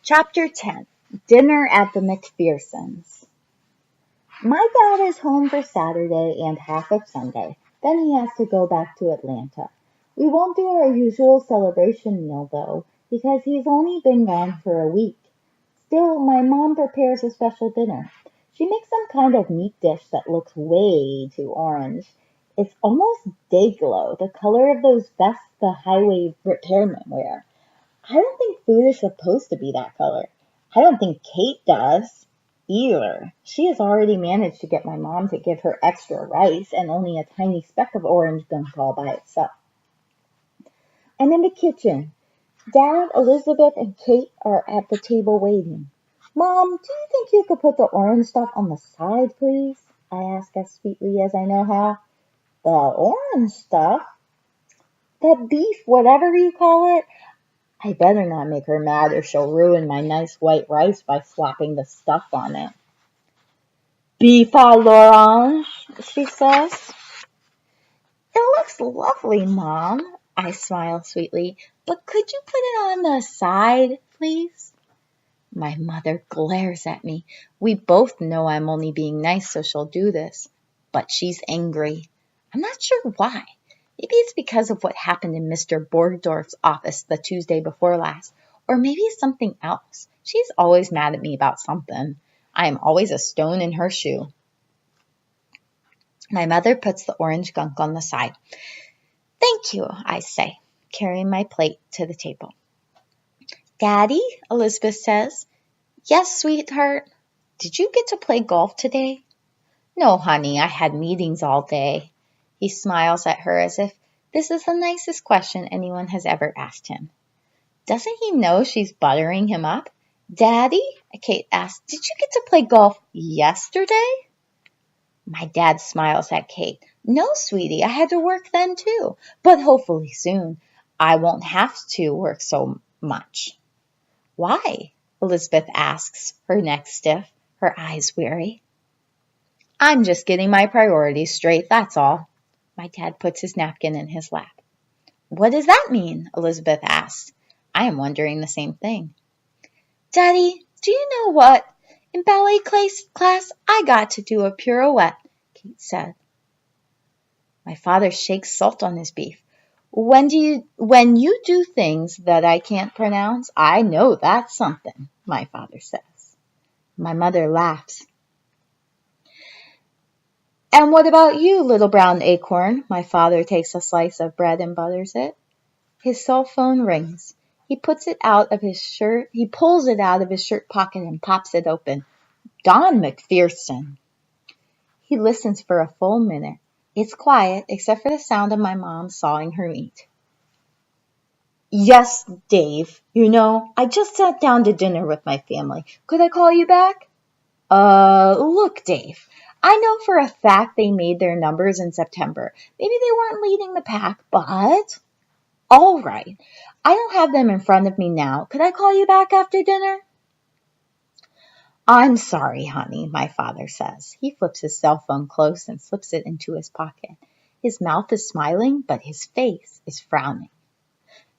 Chapter 10 Dinner at the McPhersons'. My dad is home for Saturday and half of Sunday. Then he has to go back to Atlanta. We won't do our usual celebration meal, though, because he's only been gone for a week. Still, my mom prepares a special dinner. She makes some kind of meat dish that looks way too orange. It's almost day glow, the color of those vests the highway repairmen wear. I don't think food is supposed to be that color. I don't think Kate does either. She has already managed to get my mom to give her extra rice and only a tiny speck of orange gunk all by itself. I'm in the kitchen. Dad, Elizabeth, and Kate are at the table waiting. Mom, do you think you could put the orange stuff on the side, please? I ask as sweetly as I know how. The orange stuff? The beef, whatever you call it? I better not make her mad or she'll ruin my nice white rice by slapping the stuff on it. Beef à l'orange, she says. It looks lovely, Mom, I smile sweetly, but could you put it on the side, please? My mother glares at me. We both know I'm only being nice, so she'll do this. But she's angry. I'm not sure why. Maybe it's because of what happened in Mr. Borgdorf's office the Tuesday before last, or maybe it's something else. She's always mad at me about something. I am always a stone in her shoe. My mother puts the orange gunk on the side. Thank you, I say, carrying my plate to the table. Daddy, Elizabeth says. Yes, sweetheart. Did you get to play golf today? No, honey, I had meetings all day. He smiles at her as if this is the nicest question anyone has ever asked him. Doesn't he know she's buttering him up? Daddy, Kate asks, did you get to play golf yesterday? My dad smiles at Kate. No, sweetie, I had to work then too, but hopefully soon I won't have to work so much. Why? Elizabeth asks, her neck stiff, her eyes weary. I'm just getting my priorities straight, that's all. My dad puts his napkin in his lap. What does that mean? Elizabeth asks. I am wondering the same thing. Daddy, do you know what? In ballet class, I got to do a pirouette, Kate said. My father shakes salt on his beef. When you do things that I can't pronounce, I know that's something, my father says. My mother laughs. And what about you, little brown acorn? My father takes a slice of bread and butters it. His cell phone rings. He pulls it out of his shirt pocket and pops it open. Don McPherson. He listens for a full minute. It's quiet, except for the sound of my mom sawing her meat. Yes, Dave. You know, I just sat down to dinner with my family. Could I call you back? Look, Dave. I know for a fact they made their numbers in September. Maybe they weren't leading the pack, but... All right. I don't have them in front of me now. Could I call you back after dinner? I'm sorry, honey, my father says. He flips his cell phone close and slips it into his pocket. His mouth is smiling, but his face is frowning.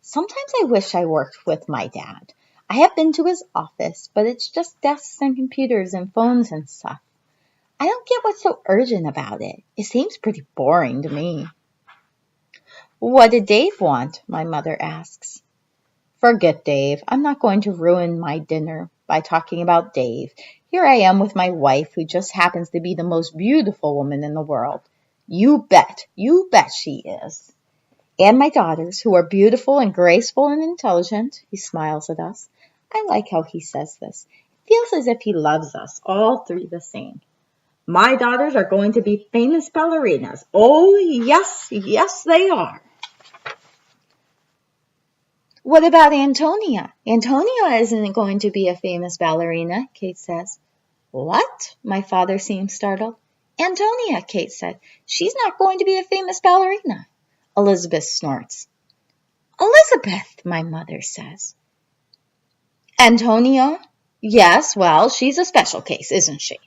Sometimes I wish I worked with my dad. I have been to his office, but it's just desks and computers and phones and stuff. I don't get what's so urgent about it. It seems pretty boring to me. What did Dave want? My mother asks. Forget Dave. I'm not going to ruin my dinner by talking about Dave. Here I am with my wife, who just happens to be the most beautiful woman in the world. You bet she is. And my daughters, who are beautiful and graceful and intelligent. He smiles at us. I like how he says this. It feels as if he loves us, all three the same. My daughters are going to be famous ballerinas. Oh, yes, they are. What about Antonia? Antonia isn't going to be a famous ballerina, Kate says. What? My father seemed startled. Antonia, Kate said. She's not going to be a famous ballerina. Elizabeth snorts. Elizabeth, my mother says. Antonia? Yes, well, she's a special case, isn't she?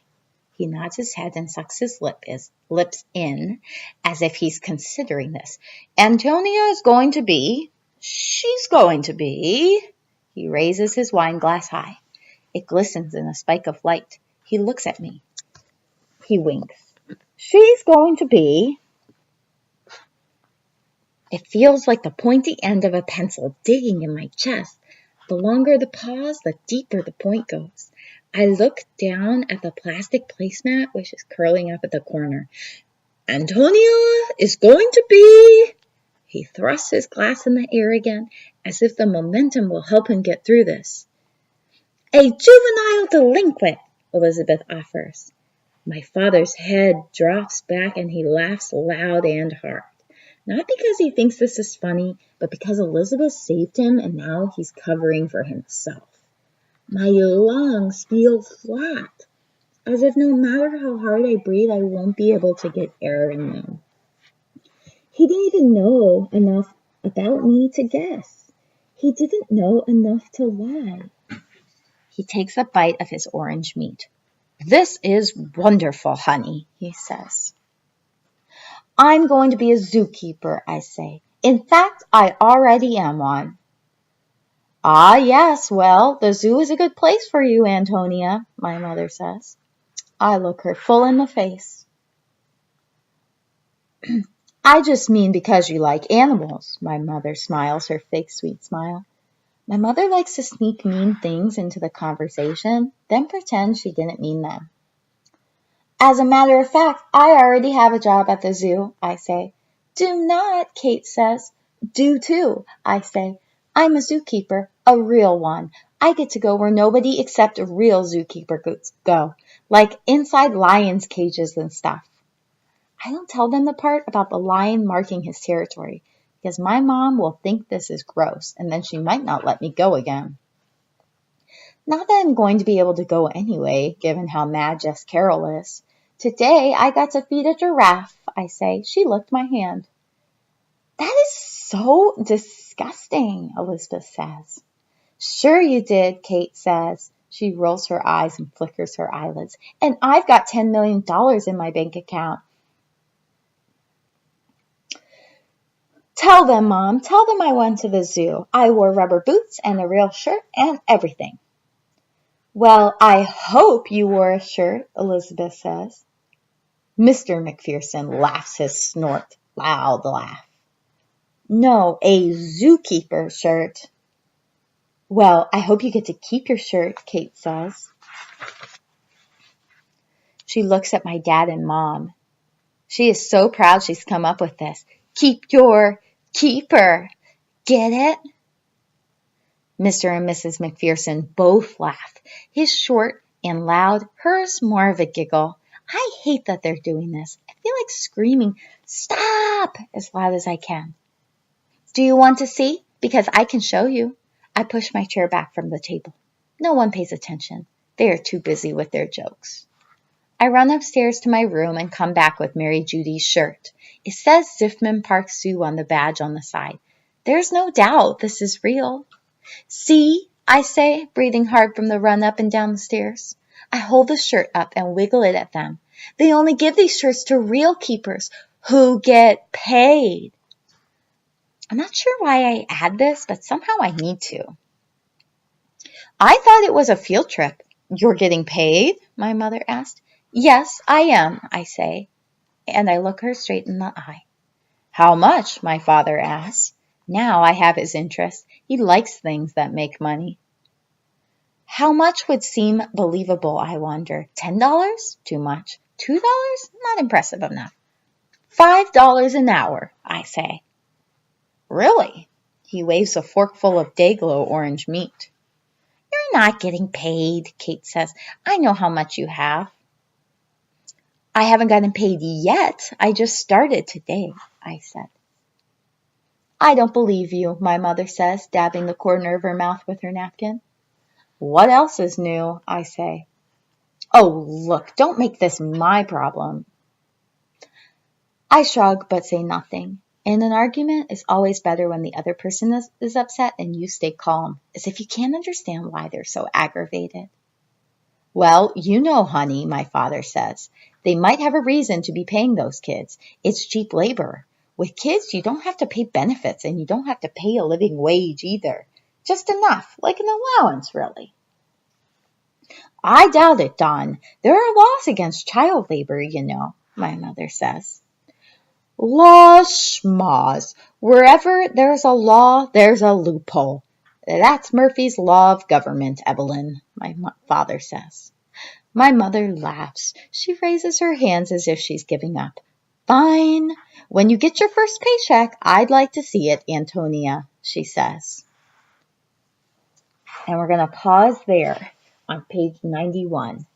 He nods his head and sucks his lips in as if he's considering this. Antonia is going to be... She's going to be... He raises his wine glass high. It glistens in a spike of light. He looks at me. He winks. She's going to be... It feels like the pointy end of a pencil digging in my chest. The longer the pause, the deeper the point goes. I look down at the plastic placemat, which is curling up at the corner. Antonia is going to be... He thrusts his glass in the air again, as if the momentum will help him get through this. A juvenile delinquent, Elizabeth offers. My father's head drops back and he laughs loud and hard. Not because he thinks this is funny, but because Elizabeth saved him and now he's covering for himself. My lungs feel flat, as if no matter how hard I breathe, I won't be able to get air in them. He didn't even know enough about me to guess. He didn't know enough to lie. He takes a bite of his orange meat. This is wonderful, honey, he says. I'm going to be a zookeeper, I say. In fact, I already am one. Ah, yes, well, the zoo is a good place for you, Antonia, my mother says. I look her full in the face. I just mean because you like animals, my mother smiles her fake sweet smile. My mother likes to sneak mean things into the conversation, then pretend she didn't mean them. As a matter of fact, I already have a job at the zoo, I say. Do not, Kate says. Do too, I say. I'm a zookeeper, a real one. I get to go where nobody except a real zookeeper go, like inside lions' cages and stuff. I don't tell them the part about the lion marking his territory, because my mom will think this is gross, and then she might not let me go again. Not that I'm going to be able to go anyway, given how mad Jess Carroll is. Today, I got to feed a giraffe, I say. She licked my hand. That is so disgusting, Elizabeth says. Sure you did, Kate says. She rolls her eyes and flickers her eyelids. And I've got $10 million in my bank account. Tell them, Mom. Tell them I went to the zoo. I wore rubber boots and a real shirt and everything. Well, I hope you wore a shirt, Elizabeth says. Mr. McPherson laughs his snort, loud laugh. No, a zookeeper shirt. Well, I hope you get to keep your shirt, Kate says. She looks at my dad and Mom. She is so proud she's come up with this. Keep your keeper. Get it? Mr. and Mrs. McPherson both laugh. His short and loud, hers more of a giggle. I hate that they're doing this. I feel like screaming, stop, as loud as I can. Do you want to see? Because I can show you. I push my chair back from the table. No one pays attention. They are too busy with their jokes. I run upstairs to my room and come back with Mary Judy's shirt. It says Ziffman Park Zoo on the badge on the side. There's no doubt this is real. See, I say, breathing hard from the run up and down the stairs. I hold the shirt up and wiggle it at them. They only give these shirts to real keepers who get paid. I'm not sure why I add this, but somehow I need to. I thought it was a field trip. You're getting paid? My mother asked. Yes, I am, I say, and I look her straight in the eye. How much? My father asks. Now I have his interest. He likes things that make money. How much would seem believable, I wonder? $10? Too much. $2? Not impressive enough. $5 an hour, I say. Really? He waves a forkful of day-glow orange meat. You're not getting paid, Kate says. I know how much you have. I haven't gotten paid yet. I just started today, I said. I don't believe you, my mother says, dabbing the corner of her mouth with her napkin. What else is new? I say. Oh, look, don't make this my problem. I shrug but say nothing. In an argument, it's always better when the other person is upset and you stay calm, as if you can't understand why they're so aggravated. Well, you know, honey, my father says. They might have a reason to be paying those kids. It's cheap labor. With kids, you don't have to pay benefits and you don't have to pay a living wage either. Just enough, like an allowance, really. I doubt it, Don. There are laws against child labor, you know, my mother says. Laws, schmaws. Wherever there's a law, there's a loophole. That's Murphy's Law of Government, Evelyn, my father says. My mother laughs. She raises her hands as if she's giving up. Fine. When you get your first paycheck, I'd like to see it, Antonia, she says. And we're going to pause there on page 91.